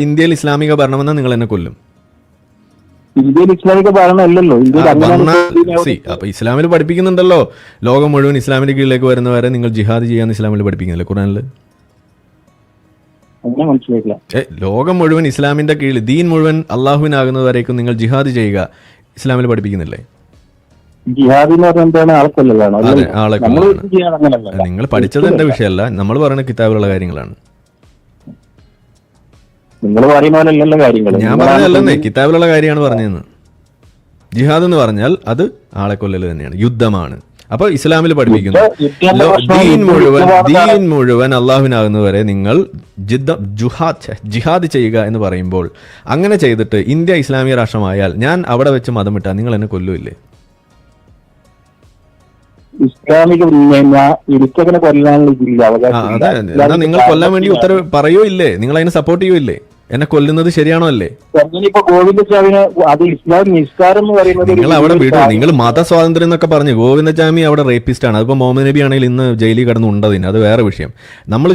ഇന്ത്യയിൽ ഇസ്ലാമിക ഭരണമെന്ന് നിങ്ങൾ എന്നെ കൊല്ലും. ഇന്ത്യയിൽ ഇസ്ലാമിക ഭരണം അല്ലല്ലോ. അപ്പൊ ഇസ്ലാമിൽ പഠിപ്പിക്കുന്നുണ്ടല്ലോ, ലോകം മുഴുവൻ ഇസ്ലാമിന്റെ കീഴിലേക്ക് വരുന്നവരെ നിങ്ങൾ ജിഹാദ് ചെയ്യാന്ന് ഇസ്ലാമിൽ പഠിപ്പിക്കുന്നില്ലേ ഖുറാനില്? ലോകം മുഴുവൻ ഇസ്ലാമിന്റെ കീഴിൽ, ദീൻ മുഴുവൻ അള്ളാഹുവിനാകുന്നവരേക്കും നിങ്ങൾ ജിഹാദ് ചെയ്യുക ഇസ്ലാമിൽ പഠിപ്പിക്കുന്നില്ലേ? ആളെ നിങ്ങൾ പഠിച്ചത് എന്റെ വിഷയമല്ല, നമ്മൾ പറയുന്ന കിതാബിലുള്ള കാര്യങ്ങളാണ്. ഞാൻ പറഞ്ഞതല്ലെന്നേ, കിതാബിലുള്ള കാര്യമാണ് പറഞ്ഞതെന്ന്. ജിഹാദ് എന്ന് പറഞ്ഞാൽ അത് ആളെ കൊല്ലല് തന്നെയാണ്, യുദ്ധമാണ്. അപ്പൊ ഇസ്ലാമിൽ പഠിപ്പിക്കുന്നു ദീൻ മുഴുവൻ അള്ളാഹുവിനാകുന്നവരെ നിങ്ങൾ ജിഹാദ് ചെയ്യുക എന്ന് പറയുമ്പോൾ, അങ്ങനെ ചെയ്തിട്ട് ഇന്ത്യ ഇസ്ലാമിക രാഷ്ട്രമായാൽ ഞാൻ അവിടെ വെച്ച് മതം വിട്ടാൽ നിങ്ങൾ എന്നെ കൊല്ലൂല്ലേ? അതെ, എന്നാ നിങ്ങൾ കൊല്ലാൻ വേണ്ടി ഉത്തരവ് പറയോ ഇല്ലേ? നിങ്ങൾ അതിനെ സപ്പോർട്ട് ചെയ്യോ ഇല്ലേ? എന്നെ കൊല്ലുന്നത് ശരിയാണോ അല്ലേ? നിങ്ങൾ അവിടെ വിടൂ. നിങ്ങൾ മതസ്വാതന്ത്ര്യം എന്നൊക്കെ പറഞ്ഞു ഗോവിന്ദചാമി അവിടെ റേപ്പിസ്റ്റ് ആണ്. അതിപ്പോ മുഹമ്മദ് നബി ആണെങ്കിൽ ഇന്ന് ജയിലിൽ കിടന്നുണ്ടതിന്, അത് വേറെ വിഷയം. നമ്മൾ